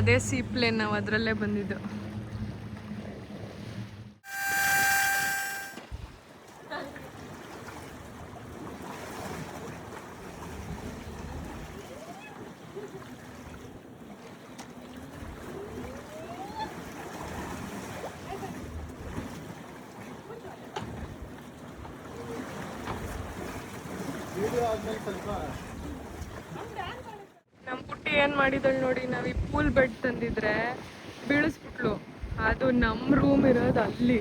ಅದೇ ಸೀಪ್ಲೇನ್, ನಾವು ಅದರಲ್ಲೇ ಬಂದಿದ್ದು. ನಮ್ಮ ಪುಟ್ಟಿ ಏನು ಮಾಡಿದಳು ನೋಡಿ, ನಾವು ಈ ಪೂಲ್ ಬೆಡ್ ತಂದಿದ್ರೆ ಬೀಳಿಸ್ಬಿಟ್ಲು. ಅದು ನಮ್ಮ ರೂಮ್ ಇರೋದು ಅಲ್ಲಿ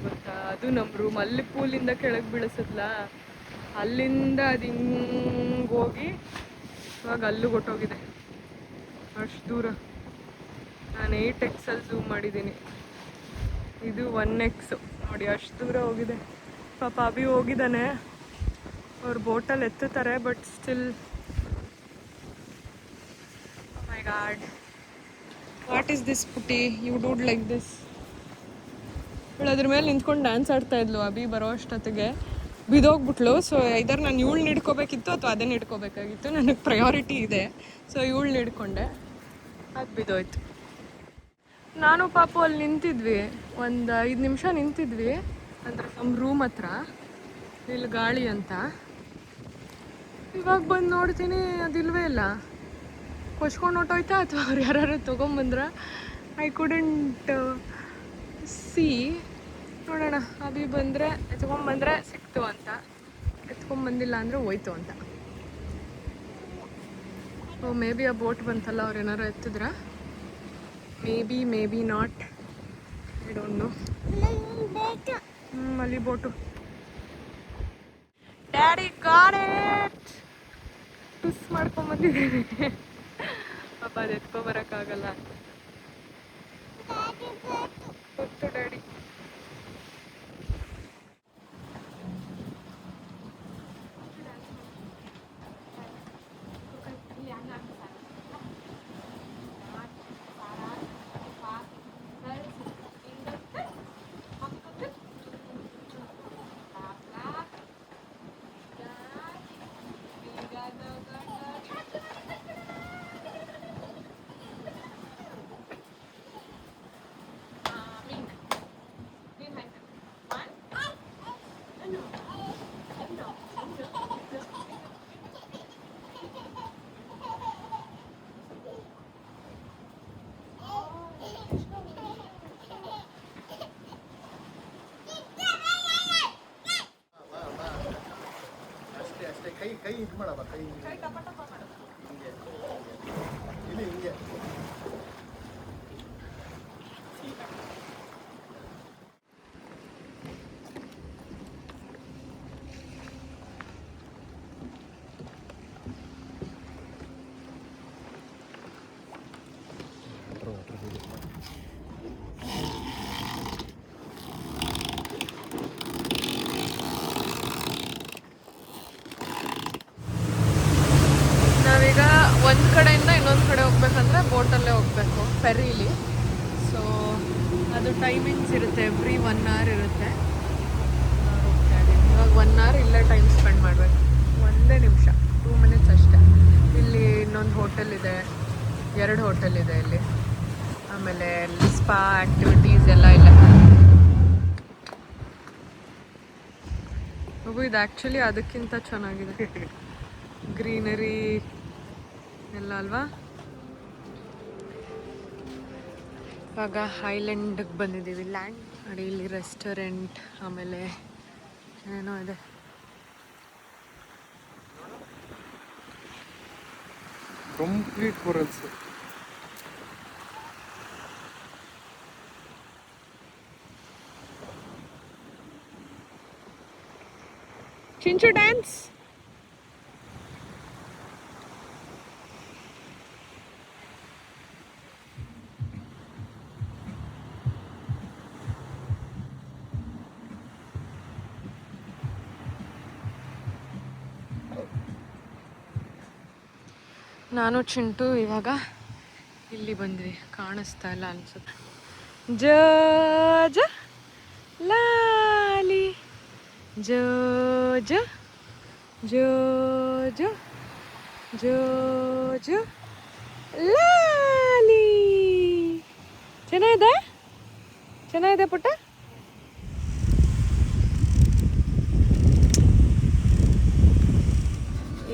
ಗೊತ್ತಾ, ಅದು ನಮ್ಮ ರೂಮ್. ಅಲ್ಲಿ ಪೂಲಿಂದ ಕೆಳಗೆ ಬೀಳಿಸಿದ್ಲ, ಅಲ್ಲಿಂದ ಅದು ಹಿಂಗೆ ಹೋಗಿ ಇವಾಗ ಅಲ್ಲೂ ಹೊಟ್ಟೋಗಿದೆ. ಅಷ್ಟು ದೂರ. ನಾನು 8x ಝೂಮ್ ಮಾಡಿದ್ದೀನಿ, ಇದು 1x ನೋಡಿ, ಅಷ್ಟು ದೂರ ಹೋಗಿದೆ. ಪಾಪ ಅಭಿ ಹೋಗಿದ್ದಾನೆ, ಅವ್ರು ಬೋಟಲ್ಲಿ ಎತ್ತುತ್ತಾರೆ, but still my god. What is this ಪುಟ್ಟಿ, ಯು ಡೂಡ್ ಲೈಕ್ ದಿಸ್? ಇವಳು ಅದ್ರ ಮೇಲೆ ನಿಂತ್ಕೊಂಡು ಡ್ಯಾನ್ಸ್ ಆಡ್ತಾ ಇದ್ಲು. ಅಭಿ ಬರೋ ಅಷ್ಟೊತ್ತಿಗೆ ಬಿದ್ದೋಗ್ಬಿಟ್ಲು. ಸೊ ಇದರ ನಾನು ಇವಳನ್ನ ಹಿಡ್ಕೋಬೇಕಿತ್ತು ಅಥವಾ ಅದನ್ನ ಹಿಡ್ಕೋಬೇಕಾಗಿತ್ತು. ನನಗೆ ಪ್ರಯಾರಿಟಿ ಇದೆ, ಸೊ ಇವಳನ್ನ ಹಿಡ್ಕೊಂಡೆ, ಅದು ಬಿದ್ದೋಯ್ತು. ನಾನು ಪಾಪು ಅಲ್ಲಿ ನಿಂತಿದ್ವಿ, ಒಂದು 5 ನಿಮಿಷ ನಿಂತಿದ್ವಿ, ಅಂದರೆ ನಮ್ಮ ರೂಮ್ ಹತ್ರ, ಇಲ್ಲಿ ಗಾಳಿ ಅಂತ. ಇವಾಗ ಬಂದು ನೋಡ್ತೀನಿ ಅದಿಲ್ವೇ ಇಲ್ಲ. ಕೊಚ್ಕೊಂಡು ಹೊಟ್ಟೋಯ್ತಾ ಅಥವಾ ಅವ್ರು ಯಾರು ತೊಗೊಂಬಂದ್ರ, ಐ ಕುಡೆಂಟ್ ಸಿ. ನೋಡೋಣ, ಅಭಿ ಬಂದರೆ ಎತ್ಕೊಂಬಂದರೆ ಸಿಕ್ತು ಅಂತ, ಎತ್ಕೊಂಬಂದಿಲ್ಲ ಅಂದರೆ ಹೋಯ್ತು ಅಂತ. ಓ ಮೇ ಬಿ ಆ ಬೋಟ್ ಬಂತಲ್ಲ, ಅವ್ರು ಏನಾರು ಎತ್ತಿದ್ರ, maybe not, I don't know. ಅಲ್ಲಿ ಬೋಟು. Daddy got it. ಟುಸ್ ಮಾಡ್ಕೊಂಬಂದಿದ್ದೀನಿ. ಪಾಪ ಅದು ಎತ್ಕೊಬರೋಕ್ಕಾಗಲ್ಲ ಅಂತ ಗೊತ್ತು ಡ್ಯಾಡಿ. ಕೈ ಇದು ಮಾಡಪ್ಪ, ಕೈ ಟಪ ಟಪ ಮಾಡು, ಹಿಂಗೆ ಇಲ್ಲಿ ಹಿಂಗೆ. ನಾವೀಗ ಒಂದು ಕಡೆಯಿಂದ ಇನ್ನೊಂದು ಕಡೆ ಹೋಗ್ಬೇಕಂದ್ರೆ ಬೋಟಲ್ಲೇ ಹೋಗಬೇಕು, ಫೆರೀಲಿ. ಸೊ ಅದು ಟೈಮಿಂಗ್ಸ್ ಇರುತ್ತೆ, ಎವ್ರಿ 1 hour ಇರುತ್ತೆ. ಇವಾಗ 1 hour ಇಲ್ಲೇ ಟೈಮ್ ಸ್ಪೆಂಡ್ ಮಾಡಬೇಕು, 1 ನಿಮಿಷ, 2 minutes ಅಷ್ಟೇ. ಇಲ್ಲಿ ಇನ್ನೊಂದು ಹೋಟೆಲ್ ಇದೆ, 2 ಹೋಟೆಲ್ ಇದೆ ಇಲ್ಲಿ. ಆಮೇಲೆ ಸ್ಪಾ ಆ್ಯಕ್ಟಿವಿಟೀಸ್ ಎಲ್ಲ ಇಲ್ಲ. ಇದು ಆ್ಯಕ್ಚುಲಿ ಅದಕ್ಕಿಂತ ಚೆನ್ನಾಗಿದೆ, ಗ್ರೀನರಿ ಎಲ್ಲ ಅಲ್ವಾ. ಇವಾಗ ಐಲ್ಯಾಂಡ್ಗೆ ಬಂದಿದ್ದೀವಿ, ಲ್ಯಾಂಡ್ ನೋಡಿ. ಇಲ್ಲಿ ರೆಸ್ಟೋರೆಂಟ್, ಆಮೇಲೆ ಏನೋ ಇದೆ. Complete corals. ಚಿಂಚು ಡ್ಯಾನ್ಸ್. ನಾನು ಚಿಂಟು ಇವಾಗ ಇಲ್ಲಿ ಬಂದ್ವಿ, ಕಾಣಿಸ್ತಾ ಇಲ್ಲ ಅನ್ಸುತ್ತೆ. ಜ ಜ ಲಾಲಿ, ಜೋ ಜೋ ಜೋ ಜೋ ಜೋ ಜೋ ಲಾಲಿ. ಚೆನ್ನಾಗಿದೆ ಪುಟ್ಟ.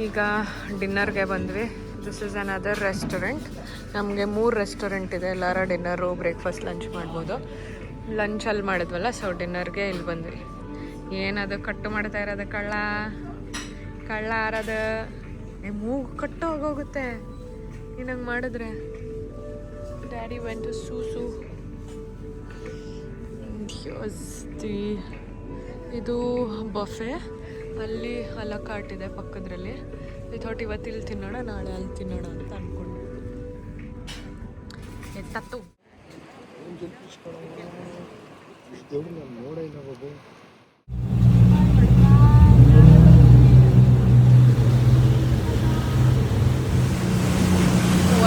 ಈಗ ಡಿನ್ನರ್ಗೆ ಬಂದ್ವಿ. This is another restaurant. ನಮಗೆ 3 ರೆಸ್ಟೋರೆಂಟ್ ಇದೆ. ಎಲ್ಲರ ಡಿನ್ನರು ಬ್ರೇಕ್ಫಾಸ್ಟ್ ಲಂಚ್ ಮಾಡ್ಬೋದು. ಲಂಚಲ್ಲಿ ಮಾಡಿದ್ವಲ್ಲ, ಸೊ ಡಿನ್ನರ್ಗೆ ಇಲ್ಲಿ ಬಂದ್ವಿ. ಏನದು ಕಟ್ಟು ಮಾಡ್ತಾ ಇರೋದು? ಕಳ್ಳ ಆರದ ಮೂಗು ಕಟ್ಟು ಹೋಗೋಗುತ್ತೆ ಏನಂಗೆ ಮಾಡಿದ್ರೆ. ಡ್ಯಾಡಿ ವೆಂಟ್ ಟು ಸೂಸು. ಇದು ಬಫೆ. ಅಲ್ಲಿ ಅಲಕಾಟ್ ಇದೆ ಪಕ್ಕದ್ರಲ್ಲಿ. ವಿಥೌಟ್ ಇವತ್ತು ಇಲ್ಲಿ ತಿನ್ನೋಣ, ನಾಳೆ ಅಲ್ಲಿ ತಿನ್ನೋಣ ಅಂತ ಅಂದ್ಕೊಂಡು ಎತ್ತತ್ತು.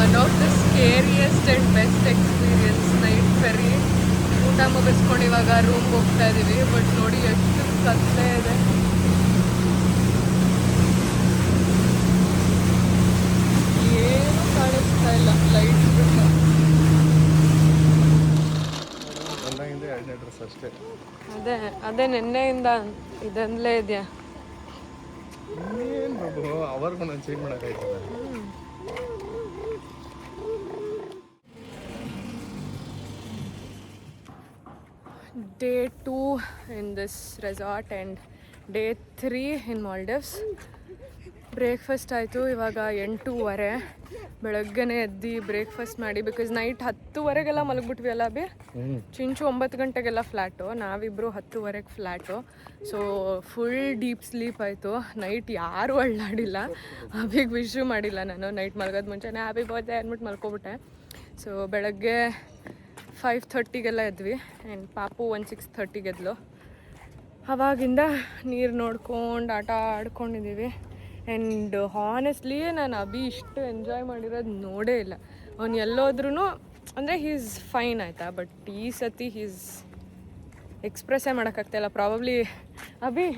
One of the scariest and best experience night ferry. ಊಟ ಮುಗಿಸ್ಕೊಂಡು ಇವಾಗ ರೂಮ್ಗೆ ಹೋಗ್ತಾ ಇದ್ದೀವಿ. ಬಟ್ ನೋಡಿ ಎಷ್ಟು ಕತ್ತಲೆ ಇದೆ. ಏನು ಕಾಣಿಸ್ತಾ ಇಲ್ಲ, ಲೈಟ್ ಬಿಟ್ಟು. ಅದೇ ನಿನ್ನೆಯಿಂದ ಇದನ್ಲೇ ಇದೆಯಾ? Day 2 in this resort and day 3 in Maldives. Breakfast ಆಯಿತು. ಇವಾಗ 8:30. ಬೆಳಗ್ಗೆನೇ ಎದ್ದು ಬ್ರೇಕ್ಫಾಸ್ಟ್ ಮಾಡಿ, ಬಿಕಾಸ್ ನೈಟ್ 10:00 ಮಲಗಿಬಿಟ್ವಿ ಅಲ್ಲ ಅಭಿ. ಚಿಂಚು 9 ಗಂಟೆಗೆಲ್ಲ ಫ್ಲ್ಯಾಟು, ನಾವಿಬ್ಬರು 10:30 flat. So full deep sleep ಆಯಿತು. ನೈಟ್ ಯಾರೂ ಅಳ್ಳಾಡಿಲ್ಲ. ಅಭಿಗೆ ವಿಶು ಮಾಡಿಲ್ಲ ನಾನು. ನೈಟ್ ಮಲಗೋದು ಮುಂಚೆನೇ ಹ್ಯಾಪಿ ಬರ್ತ್ಡೇ ಅಂದ್ಬಿಟ್ಟು ಮಲ್ಕೊಬಿಟ್ಟೆ. ಸೊ ಬೆಳಗ್ಗೆ 5:30 ಎದ್ವಿ. ಆ್ಯಂಡ್ ಪಾಪು 6:30 ಎದ್ಲು. ಅವಾಗಿಂದ ನೀರು ನೋಡ್ಕೊಂಡು ಆಟ ಆಡ್ಕೊಂಡಿದ್ದೀವಿ. ಆ್ಯಂಡ್ ಹಾನೆಸ್ಟ್ಲಿ ನಾನು ಅಭಿ ಇಷ್ಟು ಎಂಜಾಯ್ ಮಾಡಿರೋದು ನೋಡೇ ಇಲ್ಲ. ಅವ್ನು ಎಲ್ಲೋದ್ರೂ ಅಂದರೆ ಹೀಸ್ ಫೈನ್ ಆಯಿತಾ. ಬಟ್ ಈ ಸತಿ ಹೀಸ್ ಎಕ್ಸ್ಪ್ರೆಸ್ಸೇ ಮಾಡೋಕ್ಕಾಗ್ತಾಯಿಲ್ಲ. ಪ್ರಾಬಬ್ಲಿ ಅಭಿ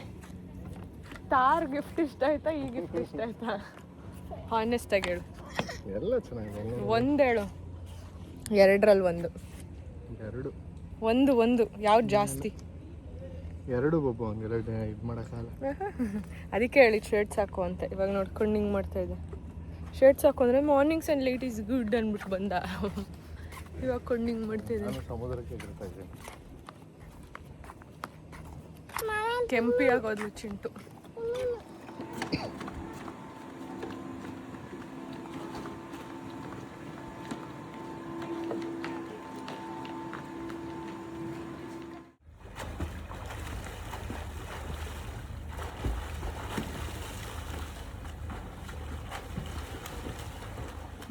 ತಾರ್ ಗಿಫ್ಟ್ ಇಷ್ಟ ಆಯ್ತಾ, ಈ ಗಿಫ್ಟ್ ಇಷ್ಟ ಆಯ್ತಾ? ಹಾನೆಸ್ಟಾಗಿ ಹೇಳು. ಎಲ್ಲ ಚೆನ್ನಾಗಿದೆ. ಒಂದು ಹೇಳು, 2ರಲ್ಲಿ ಒಂದು ಯಾವ್ದು ಜಾಸ್ತಿ? 2 ಬೊಬ್ಬು ಹಂಗೆಲ್ಲ ಇದು ಮಾಡೋಕ್ಕಲ್ಲ. ಅದಕ್ಕೆ ಹೇಳಿ ಶರ್ಟ್ಸ್ ಹಾಕು ಅಂತ. ಇವಾಗ ನೋಡ್ಕೊಂಡು ಹಿಂಗೆ ಮಾಡ್ತಾ ಇದ್ದೆ. ಶರ್ಟ್ಸ್ ಹಾಕು ಅಂದರೆ mornings and late is good ಅಂದ್ಬಿಟ್ಟು ಬಂದ. ಇವಾಗ ಕೊಂಡು ಹಿಂಗೆ ಮಾಡ್ತಿದ್ದೆ. ಸಮುದ್ರಕ್ಕೆ ಬರ್ತಾ ಇದ್ದೆ. ಕೆಂಪಿ ಆಗೋದು ಚಿಂಟು.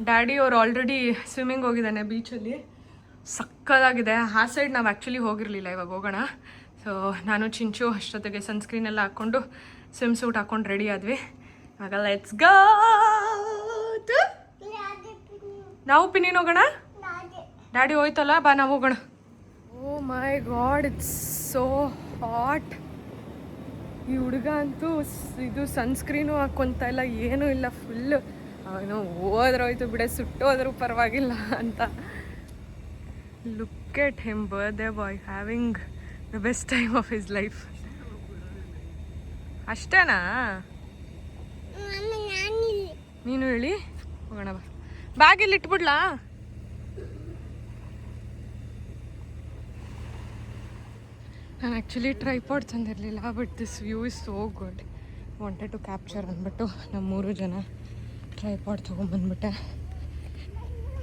ಡ್ಯಾಡಿ ಅವ್ರು ಆಲ್ರೆಡಿ ಸ್ವಿಮ್ಮಿಂಗ್ ಹೋಗಿದ್ದಾನೆ ಬೀಚಲ್ಲಿ. ಸಕ್ಕದಾಗಿದೆ. ಆ ಸೈಡ್ ನಾವು ಆ್ಯಕ್ಚುಲಿ ಹೋಗಿರಲಿಲ್ಲ, ಇವಾಗ ಹೋಗೋಣ. ಸೊ ನಾನು ಚಿಂಚು ಅಷ್ಟೊತ್ತಿಗೆ ಸನ್ಸ್ಕ್ರೀನ್ ಎಲ್ಲ ಹಾಕ್ಕೊಂಡು ಸ್ವಿಮ್ ಸೂಟ್ ಹಾಕ್ಕೊಂಡು ರೆಡಿ ಆದ್ವಿ. ಇವಾಗ ಲೆಟ್ಸ್ ಗೋ. ನಾವು ಪಿನ್ನಿನ ಹೋಗೋಣ. ಡ್ಯಾಡಿ ಹೋಯ್ತಲ್ಲ, ಬಾ ನಾವು ಹೋಗೋಣ. ಓ ಮೈ ಗಾಡ್, ಇಟ್ಸ್ ಸೋ ಹಾಟ್. ಈ ಹುಡುಗ ಅಂತೂ ಇದು ಸನ್ಸ್ಕ್ರೀನು ಹಾಕ್ಕೊಂತ ಇಲ್ಲ, ಏನೂ ಇಲ್ಲ. ಫುಲ್ಲು ಅವನು ಹೋದ್ರೋಯ್ತು ಬಿಡೆ, ಸುಟ್ಟೋದ್ರೂ ಪರವಾಗಿಲ್ಲ ಅಂತ. Look at him, birthday boy having the best time of his life. ಅಷ್ಟೇನಾ? ನೀನು ಹೇಳಿ ಹೋಗೋಣ ಬಾ. ಬ್ಯಾಗಲ್ಲಿ ಇಟ್ಬಿಡ್ಲಾ? ನಾನು ಆ್ಯಕ್ಚುಲಿ ಟ್ರೈಪಾಡ್ ತಂದಿರಲಿಲ್ಲ. But this view is so good. Wanted to capture ಅಂದ್ಬಿಟ್ಟು ನಮ್ಮ 3 ಜನ ಟ್ರೈಪಾಡ್ ತೊಗೊಂಬಂದ್ಬಿಟ್ಟೆ.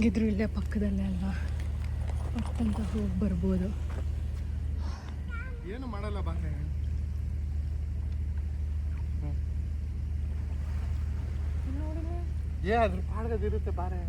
ಗಿದ್ರು ಇಲ್ಲೇ ಪಕ್ಕದಲ್ಲೇ ಅಲ್ವಾ, ಪಕ್ಕಂತ ಹೋಗಿ ಬರ್ಬೋದು. ಏನು ಮಾಡಲ್ಲ ಬಾನೆ. ಅದ್ರ ಪಾಡ್ಗದಿರುತ್ತೆ ಬಾರೆ.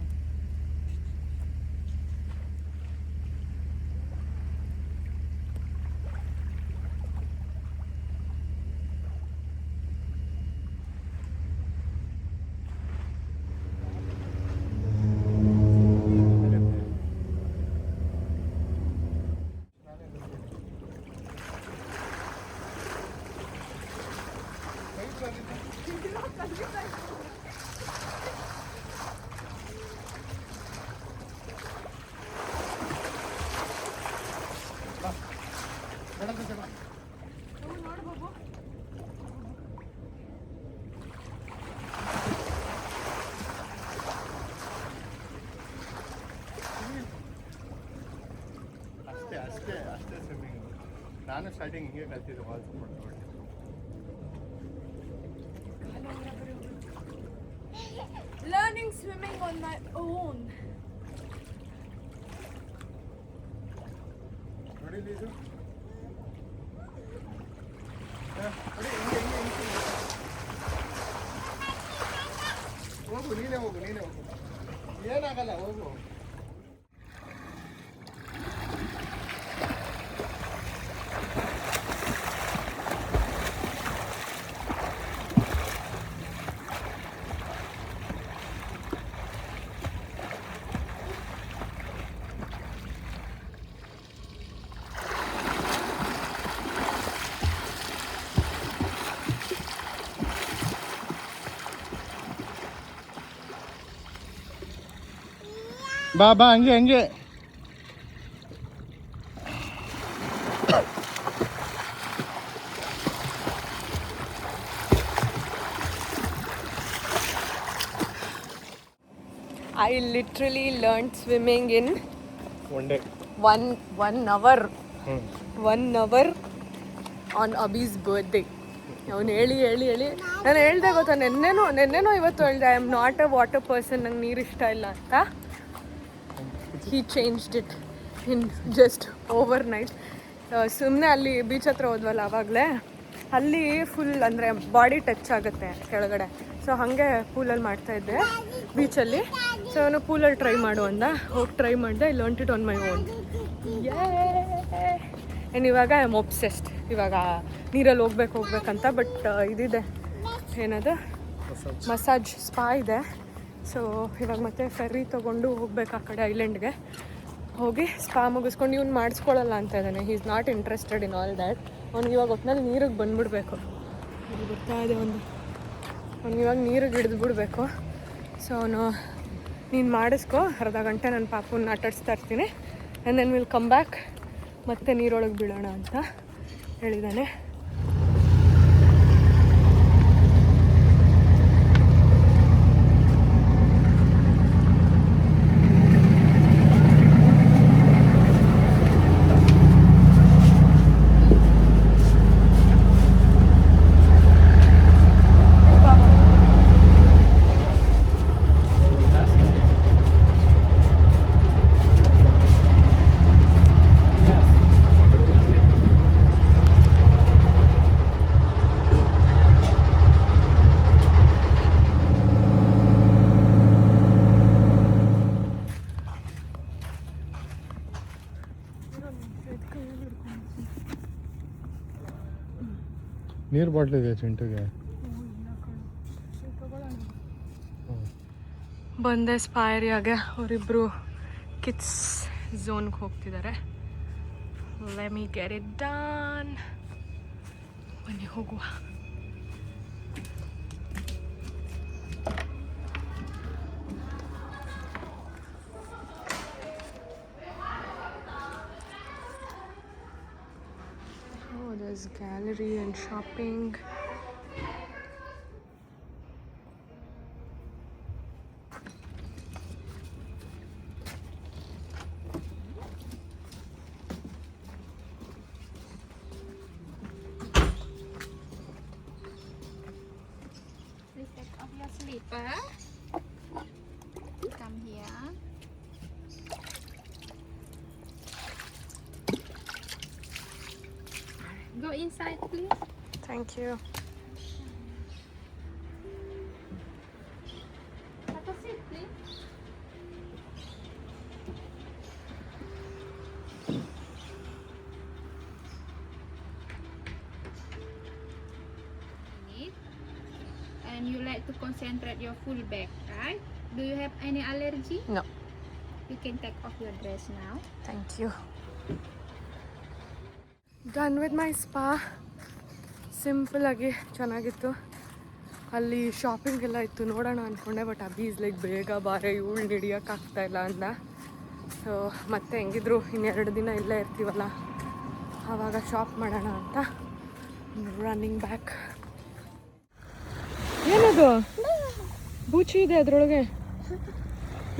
ನಾನು ಸ್ಟಾರ್ಟಿಂಗ್ ಹಿಂಗೆ ಕಲ್ತಿದ್ದೆ ವಾಲ್ ಸಪೋರ್ಟ್ ನೋಡಿ. Learning swimming on my own. ನೋಡಿ ಇದು ನೋಡಿ ಹಿಂಗೆ ಹೋಗು, ನೀನೇ ಹೋಗು ಏನಾಗಲ್ಲ, ಹೋಗು. ಬಾ ಹಂಗೆ I literally learned swimming in one day one hour. 1 hour on Abhi's birthday. ಅವನು ಹೇಳಿ ನಾನು ಹೇಳ್ದೆ ಗೊತ್ತಾ, ನೆನ್ನೆನೋ ಇವತ್ತು ಹೇಳ್ದೆ, I am not a water person, ನಂಗೆ ನೀರು ಇಷ್ಟ ಇಲ್ಲ ಅಂತ. He changed it in just overnight. ಸುಮ್ಮನೆ ಅಲ್ಲಿ ಬೀಚ್ ಹತ್ರ ಹೋದ್ವಲ್ಲ ಆವಾಗಲೇ, ಅಲ್ಲಿ ಫುಲ್ ಅಂದರೆ ಬಾಡಿ ಟಚ್ ಆಗುತ್ತೆ ಕೆಳಗಡೆ. ಸೊ ಹಾಗೆ ಪೂಲಲ್ಲಿ ಮಾಡ್ತಾಯಿದ್ದೆ ಬೀಚಲ್ಲಿ. ಸೊ ಅವನು ಪೂಲಲ್ಲಿ ಟ್ರೈ ಮಾಡು ಅಂದ, ಹೋಗಿ ಟ್ರೈ ಮಾಡಿದೆ. I learned it on my own. And ಇವಾಗ ಐ ಆಮ್ ಒಬ್ಸೆಸ್ಡ್. ಇವಾಗ ನೀರಲ್ಲಿ ಹೋಗ್ಬೇಕಂತ. ಬಟ್ ಇದಿದೆ, ಏನದು ಮಸಾಜ್ ಸ್ಪಾ ಇದೆ. ಸೊ ಇವಾಗ ಮತ್ತೆ ಫೆರ್ರಿ ತೊಗೊಂಡು ಹೋಗ್ಬೇಕು ಆ ಕಡೆ ಐಲ್ಯಾಂಡ್ಗೆ. ಹೋಗಿ ಸ್ಪಾ ಮುಗಿಸ್ಕೊಂಡು ಇವ್ನು ಮಾಡಿಸ್ಕೊಳ್ಳಲ್ಲ ಅಂತ ಇದ್ದಾನೆ. He is not interested in all that. ಅವ್ನಿಗೆ ಇವಾಗ ಒಟ್ಟಿನಲ್ಲಿ ನೀರಿಗೆ ಬಂದುಬಿಡ್ಬೇಕು. ಅದು ಬರ್ತಾ ಇದೆ ಅವ್ನಿಗೆ ಇವಾಗ ನೀರಿಗೆ ಹಿಡಿದು ಬಿಡಬೇಕು. ಸೊ ಅವನು ನೀನು ಮಾಡಿಸ್ಕೊ, ಅರ್ಧ ಗಂಟೆ ನನ್ನ ಪಾಪುನ ಆಟಾಡಿಸ್ತಾ ಇರ್ತೀನಿ, and then will come back, ಮತ್ತೆ ನೀರೊಳಗೆ ಬೀಳೋಣ ಅಂತ ಹೇಳಿದ್ದಾನೆ. ನೀರು ಬಾಟ್ಲ್ ಇದೆ ಚಿಂಟುಗೆ. ಬಂದೆ ಸ್ಪಾ ಏರಿಯಾಗೆ. ಅವರಿಬ್ಬರು ಕಿಡ್ಸ್ ಝೋನ್ಗೆ ಹೋಗ್ತಿದ್ದಾರೆ. Let me get it done. ಬನ್ನಿ ಹೋಗುವ. There's gallery and shopping. Please take off your slipper. Come here. Go inside, please. Thank you. Have a seat, please. And you like to concentrate your full back, right? Do you have any allergy? No. You can take off your dress now. Thank you. Done with my spa. Simple ಆಗಿ ಚೆನ್ನಾಗಿತ್ತು. ಅಲ್ಲಿ shopping ಎಲ್ಲ ಇತ್ತು, ನೋಡೋಣ ಅಂದ್ಕೊಂಡೆ. But Abhi is like ಬೇಗ ಬಾರೆ, ಇವಳು ಹಿಡಿಯೋಕ್ಕಾಗ್ತಾಯಿಲ್ಲ ಅಂದ. ಸೊ ಮತ್ತೆ ಹೆಂಗಿದ್ರು 2 ದಿನ ಇಲ್ಲೇ ಇರ್ತೀವಲ್ಲ, ಆವಾಗ ಶಾಪ್ ಮಾಡೋಣ ಅಂತ ರನ್ನಿಂಗ್ ಬ್ಯಾಕ್. ಏನದು ಬೂಚಿ ಇದೆ ಅದರೊಳಗೆ,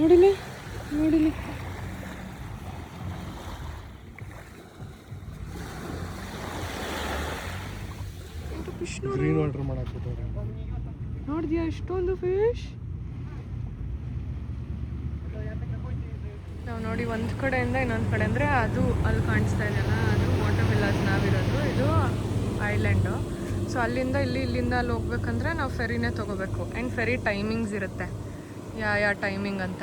ನೋಡಿಲಿ. ನೋಡು. ಗ್ರೀನ್ ವಾಟರ್ ಮಾಡಾಕ್ಬಿಟ್ಟವ್ರೆ. ನೋಡಿದ್ಯಾ ಎಷ್ಟೊಂದು ಫಿಶ್. ನಾವು ನೋಡಿ ಒಂದು ಕಡೆಯಿಂದ ಇನ್ನೊಂದು ಕಡೆ ಅಂದರೆ ಅದು ಅಲ್ಲಿ ಕಾಣಿಸ್ತಾ ಇದೆಯಲ್ಲ ಅದು ವಾಟರ್ ವಿಲಾಸ್ ನಾವಿರೋದು, ಇದು ಐಲ್ಯಾಂಡು. ಸೊ ಅಲ್ಲಿಂದ ಇಲ್ಲಿಂದ ಅಲ್ಲಿ ಹೋಗ್ಬೇಕಂದ್ರೆ ನಾವು ಫೆರಿನೇ ತೊಗೋಬೇಕು. ಆ್ಯಂಡ್ ಫೆರಿ ಟೈಮಿಂಗ್ಸ್ ಇರುತ್ತೆ, ಯಾವ ಟೈಮಿಂಗ್ ಅಂತ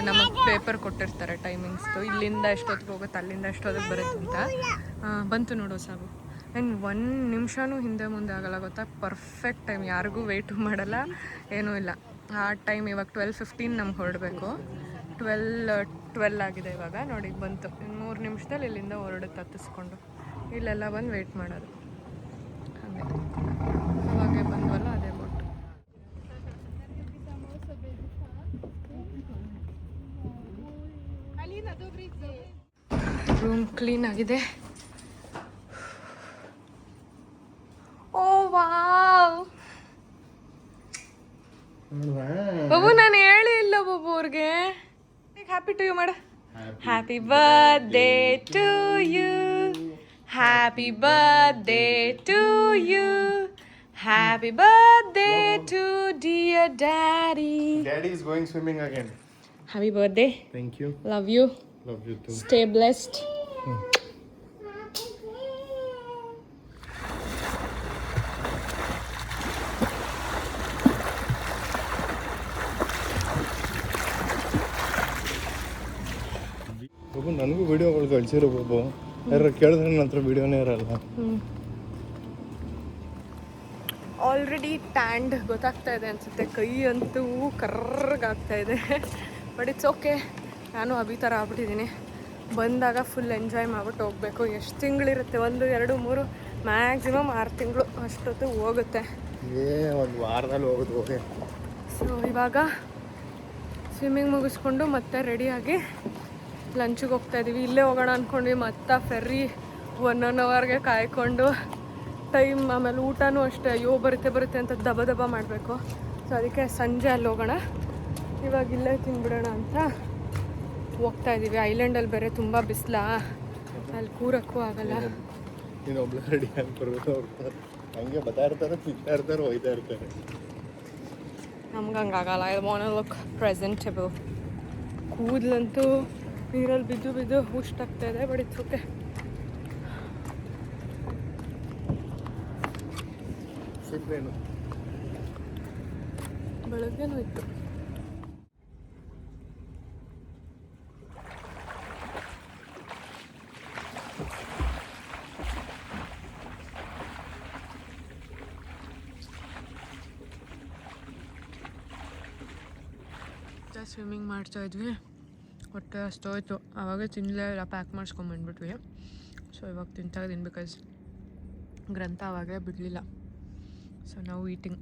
ನಮಗೆ ಪೇಪರ್ ಕೊಟ್ಟಿರ್ತಾರೆ ಟೈಮಿಂಗ್ಸ್ದು. ಇಲ್ಲಿಂದ ಎಷ್ಟೊತ್ತಿಗೆ ಹೋಗುತ್ತೆ, ಅಲ್ಲಿಂದ ಎಷ್ಟೊತ್ತಿಗೆ ಬರುತ್ತೆ ಅಂತ. ಬಂತು ನೋಡು ಸಾಗು. ಆ್ಯಂಡ್ 1 ನಿಮಿಷನೂ ಹಿಂದೆ ಮುಂದೆ ಆಗಲ್ಲ ಗೊತ್ತಾ, ಪರ್ಫೆಕ್ಟ್ ಟೈಮ್, ಯಾರಿಗೂ ವೆಯ್ಟು ಮಾಡಲ್ಲ, ಏನೂ ಇಲ್ಲ. ಆ ಟೈಮ್ ಇವಾಗ 12:15 ನಮ್ಗೆ ಹೊರಡಬೇಕು. 12 ಆಗಿದೆ ಇವಾಗ ನೋಡಿ, ಬಂತು. 3 ನಿಮಿಷದಲ್ಲಿ ಇಲ್ಲಿಂದ ಹೊರಡುತ್ತೆ ಹತ್ತಿಸ್ಕೊಂಡು. ಇಲ್ಲೆಲ್ಲ ಬಂದು ವೆಯ್ಟ್ ಮಾಡೋದು. ಹಾಗೆ ಅವಾಗೆ ಬಂದ್ವಲ್ಲ ಅದೇ ಬೋಟ್. ರೂಮ್ ಕ್ಲೀನ್ ಆಗಿದೆ. ಓ ವಾವ್ ಬಾಬು, ನಾನು ಹೇಳಿ ಇಲ್ಲ ಬಾಬು ಅವ್ರಿಗೆ. ಹ್ಯಾಪಿ ಟು ಯು ಮಾಡ. Happy birthday to you, happy birthday to you, happy birthday to dear daddy. Daddy is going swimming again. Happy birthday. Thank you. Love you. Love you too. Stay blessed. ಬಾಬು ನನಗೂ ವಿಡಿಯೋಗಳು ಕಳಿಸಿರೋ ಬಾಬು, ಯಾರು ಕೇಳಿದ್ರೆ ನನ್ನ ಹತ್ರ ವಿಡಿಯೋನೇ ಇರಲ್ಲ. Already ಟ್ಯಾಂಡ್ ಗೊತ್ತಾಗ್ತಾ ಇದೆ ಅನಿಸುತ್ತೆ, ಕೈ ಅಂತೂ ಕರ್ರಗಾಗ್ತಾ ಇದೆ. ಬಟ್ ಇಟ್ಸ್ ಓಕೆ, ನಾನು ಅಭಿ ಥರ ಆಗ್ಬಿಟ್ಟಿದ್ದೀನಿ. ಬಂದಾಗ ಫುಲ್ ಎಂಜಾಯ್ ಮಾಡ್ಬಿಟ್ಟು ಹೋಗಬೇಕು. ಎಷ್ಟು ತಿಂಗಳಿರುತ್ತೆ, 1, 2, 3 ಮ್ಯಾಕ್ಸಿಮಮ್ 6 ತಿಂಗಳು ಅಷ್ಟೊತ್ತು ಹೋಗುತ್ತೆ. ಒಂದು ವಾರದಲ್ಲಿ ಹೋಗೋದು ಹೋಗಿ. ಸೊ ಇವಾಗ ಸ್ವಿಮ್ಮಿಂಗ್ ಮುಗಿಸ್ಕೊಂಡು ಮತ್ತೆ ರೆಡಿಯಾಗಿ ಲಂಚಿಗೆ ಹೋಗ್ತಾಯಿದ್ದೀವಿ. ಇಲ್ಲೇ ಹೋಗೋಣ ಅಂದ್ಕೊಂಡ್ವಿ, ಮತ್ತೆ ಫೆರ್ರಿ 1 ಅವರ್ಗೆ ಕಾಯ್ಕೊಂಡು ಟೈಮ್, ಆಮೇಲೆ ಊಟನೂ ಅಷ್ಟೇ ಅಯ್ಯೋ ಬರುತ್ತೆ ಅಂತ ದಬ ಮಾಡಬೇಕು. ಸೊ ಅದಕ್ಕೆ ಸಂಜೆ ಅಲ್ಲಿ ಹೋಗೋಣ, ಇವಾಗ ಇಲ್ಲೇ ತಿಂದ್ಬಿಡೋಣ ಅಂತ ಹೋಗ್ತಾ ಇದ್ದೀವಿ. ಐಲ್ಯಾಂಡಲ್ಲಿ ಬೇರೆ ತುಂಬ ಬಿಸಿಲ, ಅಲ್ಲಿ ಕೂರಕ್ಕೂ ಆಗಲ್ಲ. ಇನ್ನೊಬ್ಳು ರೆಡಿ ಆಗಿ ಬರಬೇಕು, ಹಂಗೆ ಬರ್ತಾ ಇರ್ತಾರೆ, ತಿಂತಾ ಇರ್ತಾರೆ, ಹೋಯ್ತಾ ಇರ್ತಾರೆ. ನಮ್ಗೆ ಹಂಗಾಗಲ್ಲ. I want to look presentable. ಕೂದಲಂತೂ ನೀರಲ್ಲಿ ಬಿದ್ದು ಹುಷ್ಟಾಗ್ತಾ ಇದೆ, ಬಟ್ ಇಟ್ಸ್ ಓಕೆ. ಸಿಪ್ಪೇನು ಬೆಳಗ್ಗೆನೂ ಇತ್ತು. ಸ್ವಿಮ್ಮಿಂಗ್ ಮಾಡ್ತಾ ಇದ್ವಿ, ಹೊಟ್ಟೆ ಅಷ್ಟೋಯ್ತು. ಆವಾಗ ತಿನ್ನಲೇ ಇಲ್ಲ, ಪ್ಯಾಕ್ ಮಾಡಿಸ್ಕೊಂಬಂದ್ಬಿಟ್ವಿ. ಸೊ ಇವಾಗ ತಿಂತಾಯಿದ್ದೀನಿ, ಬಿಕಾಸ್ ಗ್ರಂಥ ಆವಾಗೇ ಬಿಡಲಿಲ್ಲ. ಸೊ ನಾವು ಈಟಿಂಗ್.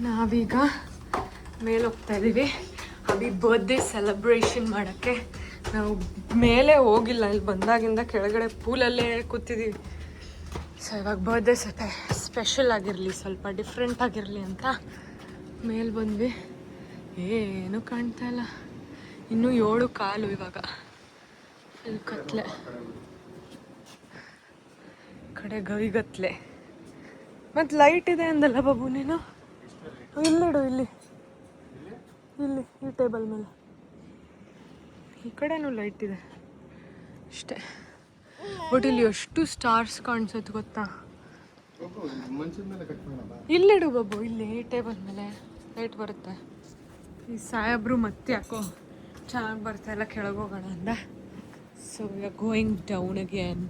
ನಾವೀಗ ಮೇಲೆ ಹೋಗ್ತಾ ಇದ್ದೀವಿ ಅಭಿ ಬರ್ತ್ಡೇ ಸೆಲೆಬ್ರೇಷನ್ ಮಾಡೋಕ್ಕೆ. ನಾವು ಮೇಲೆ ಹೋಗಿಲ್ಲ, ಇಲ್ಲಿ ಬಂದಾಗಿಂದ ಕೆಳಗಡೆ ಪೂಲಲ್ಲೇ ಕೂತಿದ್ದೀವಿ. ಸೊ ಇವಾಗ ಬರ್ತ್ಡೇ ಸ್ಪೆಷಲ್ ಆಗಿರಲಿ, ಸ್ವಲ್ಪ ಡಿಫ್ರೆಂಟ್ ಆಗಿರಲಿ ಅಂತ ಮೇಲೆ ಬಂದ್ವಿ. ಏನೂ ಕಾಣ್ತಾ ಇಲ್ಲ, ಇನ್ನೂ 7:15 ಇವಾಗ. ಇಲ್ಲಿ ಕತ್ಲೆ, ಕಡೆ ಗವಿಗತ್ಲೆ. ಮತ್ತು ಲೈಟ್ ಇದೆ ಅಂದಲ್ಲ ಬಾಬು ನೀನು? ಇಲ್ಲಿಡು, ಇಲ್ಲಿ ಈ ಟೇಬಲ್ ಮೇಲೆ. ಈ ಕಡೆನೂ ಲೈಟ್ ಇದೆ ಅಷ್ಟೇ. ಬಟ್ ಇಲ್ಲಿ ಎಷ್ಟು ಸ್ಟಾರ್ಸ್ ಕಾಣಿಸುತ್ತೆ ಗೊತ್ತಾ? ಇಲ್ಲಿಡು ಬಾಬು, ಇಲ್ಲಿ ಈ ಟೇಬಲ್ ಮೇಲೆ ಲೈಟ್ ಬರುತ್ತೆ. ಈ ಸಾಹೇಬ್ರು ಮತ್ತೆ ಯಾಕೋ ಚೆನ್ನಾಗಿ ಬರ್ತಾಯಿಲ್ಲ, ಕೆಳಗೆ ಹೋಗೋಣ ಅಂದ. So we are going down again.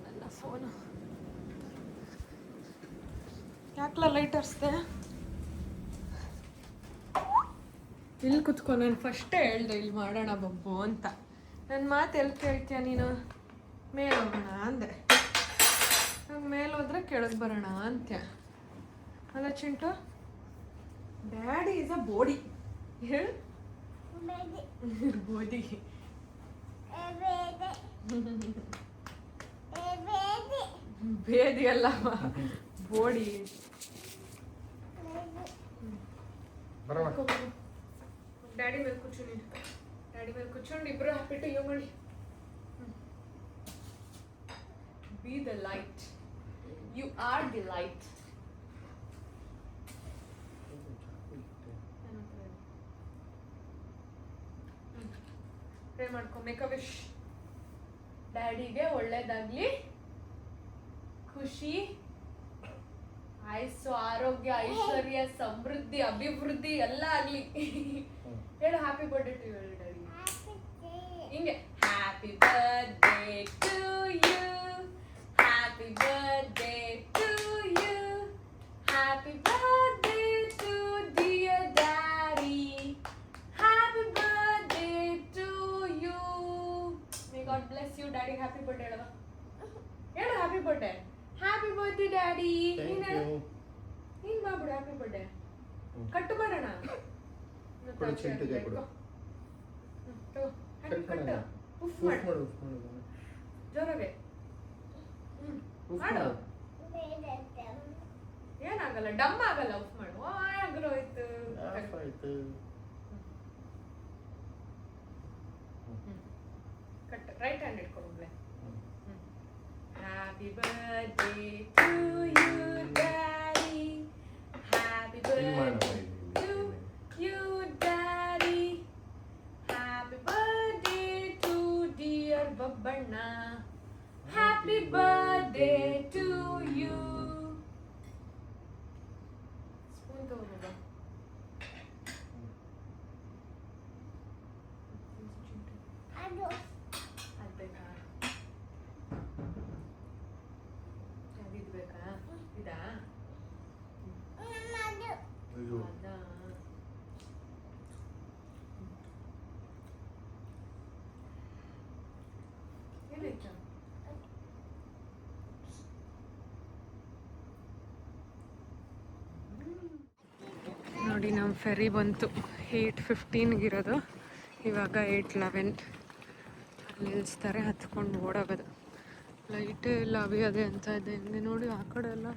ನನ್ನ ಫೋನು ಯಾಕಲ ಲೈಟ್ ಹರಿಸ್ದೆ? ಇಲ್ಲಿ ಕುತ್ಕೊ. ನಾನು ಫಸ್ಟೇ ಹೇಳ್ದೆ ಇಲ್ಲಿ ಮಾಡೋಣ ಬಬ್ಬು ಅಂತ. ನನ್ನ ಮಾತು ಎಲ್ಲಿ ಕೇಳ್ತೀಯ ನೀನು? ಮೇಲೆ ಹೋಗೋಣ ಅಂದೆ, ನಂಗೆ ಮೇಲೆ ಹೋದ್ರೆ ಕೆಳಗೆ ಬರೋಣ ಅಂತ್ಯ ಅಲ್ಲ Chintu? Daddy is a body. ಹೇಳು, ಬೋಡಿ. ಬೇದಿ ಅಲ್ಲ, ಬೋಡಿ. ಡ್ಯಾಡಿ ಮೇಲೆ ಕೂರ್ಚು ನೀನು. ಡ್ಯಾಡಿ ಮೇಲೆ ಕೂರ್ಚೊಂಡು ಇಬ್ರು ಹ್ಯಾಪಿ ಟು ಯು ಮಾಡಿ. Be the light. You are the light. Pray ಮಾಡ್ಕೊ. Make a wish. ಡ್ಯಾಡಿಗೆ ಒಳ್ಳೇದಾಗ್ಲಿ, ಖುಷಿ, ಆಯಸ್ಸು, ಆರೋಗ್ಯ, ಐಶ್ವರ್ಯ, ಸಮೃದ್ಧಿ, ಅಭಿವೃದ್ಧಿ ಎಲ್ಲ ಆಗ್ಲಿ. ಹೇಳು happy birthday to you daddy. ಹಿಂಗೆ happy birthday to you, happy birthday to you, happy birthday to dear daddy, happy birthday to you. May God bless you. Daddy happy birthday ಹೇಳವ. ಹೇಳು happy birthday. Happy birthday daddy. ನೀನ್ ಹೇಳು. ನೀನ್ ಮಾಡ್ಬಿಡು happy birthday. ಕಟ್ಟು ಮಾಡೋಣ. ಕೊಡು ಚಿಂಟಿಗೆ ಕೊಡು. ಕಟ್ಟು. ಉಫ್ ಮಾಡು. ಜೋರಾಗೆ. ಮಾಡು. ಏನಾಗಲ್ಲ, ಡಮ್ ಆಗಲ್ಲ. ಉಫ್ ಮಾಡು. ಆಗೋಯ್ತು. ಆಯ್ತು. ಕಟ್ಟು. ರೈಟ್ ಹ್ಯಾಂಡ್ ಇಟ್ಕೊಂಡ್ಲೆ. Happy birthday to you, Daddy. Happy birthday to you, Daddy. Happy birthday to dear Babbanna. Happy birthday to you. Spoon ತಗೋ ಬಾಬಾ. ಅದ್ಬೇಕಾ? ಇದ್ ಬೇಕಾ? ಇದಾ? ಅಯ್ಯೋ. ಅದಾ? ಏನಾಯ್ತಾ? ನೋಡಿ ನಮ್ಮ ಫೆರಿ ಬಂತು. 8:15 ಇವಾಗ 8:11. ಅಲ್ಲಿ ನಿಲ್ಲಿಸ್ತಾರೆ, ಹತ್ಕೊಂಡು ಓಡೋಗೋದು. ಲೈಟೇ ಇಲ್ಲ, ಅವಿ ಅದೇ ಅಂತ ಇದೆ. ಹಿಂಗೆ ನೋಡಿ ಆ ಕಡೆ ಎಲ್ಲ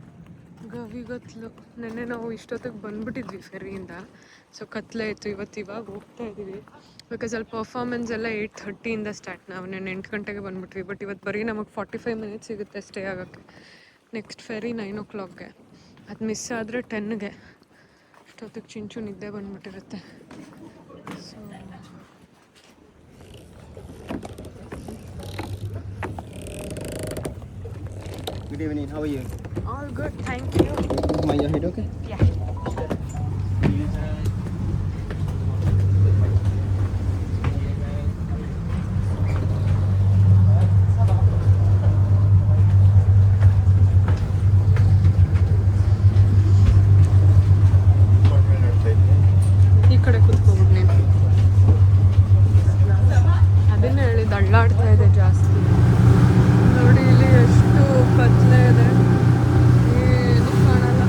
ಗವಿಗತ್ಲು. ನೆನ್ನೆ ನಾವು ಇಷ್ಟೊತ್ತಿಗೆ ಬಂದ್ಬಿಟ್ಟಿದ್ವಿ ಫೆರಿಯಿಂದ, ಸೊ ಕತ್ಲೆ ಇತ್ತು. ಇವಾಗ ಹೋಗ್ತಾ ಇದ್ದೀವಿ. ಬಿಕಾಸ್ ಅಲ್ಲಿ ಪರ್ಫಾರ್ಮೆನ್ಸ್ ಎಲ್ಲ 8:30 ಸ್ಟಾರ್ಟ್. ನಾವು ನೆನ್ನೆ 8 ಗಂಟೆಗೆ ಬಂದ್ಬಿಟ್ವಿ. ಬಟ್ ಇವತ್ತು ಬರೀ ನಮಗೆ 45 ಮಿನಿಟ್ಸ್ ಸಿಗುತ್ತೆ ಸ್ಟೇ ಆಗೋಕ್ಕೆ. ನೆಕ್ಸ್ಟ್ ಫೆರಿ 9 o'clockಗೆ. ಅದು ಮಿಸ್ ಆದರೆ 10ಗೆ. ಅಷ್ಟೊತ್ತಿಗೆ ಚಿಂಚು ನಿದ್ದೆ ಬಂದ್ಬಿಟ್ಟಿರುತ್ತೆ. So Good evening, how are you? all good, thank you. Move my head, okay? Yeah. ಈ ಕಡೆ ಕೂತ್ಕೋಬಿಡು ನೀನು. ಅದನ್ನೇ ಹೇಳಿದ್ದು, ಅಳ್ಳಾಡ್ತಾ ಇದೆ ಜಾಸ್ತಿ. ನೋಡಿ ಇಲ್ಲಿ ಎಷ್ಟು ಕತ್ಲೆ ಇದೆ, ಏನು ಕಾಣಲ್ಲ.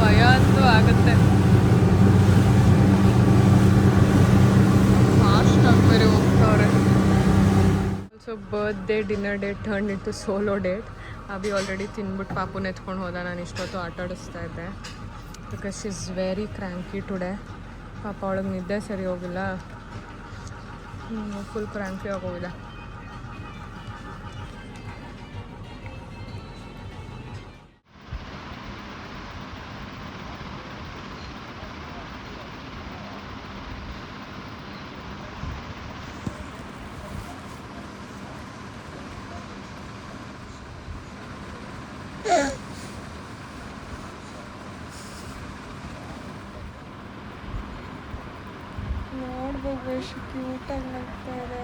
ಭಯ ಅಂತೂ ಆಗುತ್ತೆ. ಫಾಸ್ಟ್ ಆಗಿ ಬೇರೆ ಹೋಗ್ತವ್ರೆ. Also birthday dinner date turn ಇಟ್ಟು ಸೋಲೋ ಡೇಟ್. ಅಭಿ ಆಲ್ರೆಡಿ ತಿನ್ಬಿಟ್ಟು ಪಾಪುನ ಎತ್ಕೊಂಡು ಹೋದ. ನಾನು ಇಷ್ಟೊತ್ತು ಆಟ ಆಡಿಸ್ತಾ ಇದ್ದೆ. Because she is very cranky today. ಪಾಪ ಅವಳಿಗೆ ನಿದ್ದೆ ಸರಿ ಹೋಗಿಲ್ಲ, ಫುಲ್ ಕ್ರ್ಯಾಂಕಿ ಆಗೋಗಿದೆ. ನೋಡ್ಬೇಕು ಎಷ್ಟು ಕ್ಯೂಟಾಗಿ ನಗ್ತಾ ಇದೆ.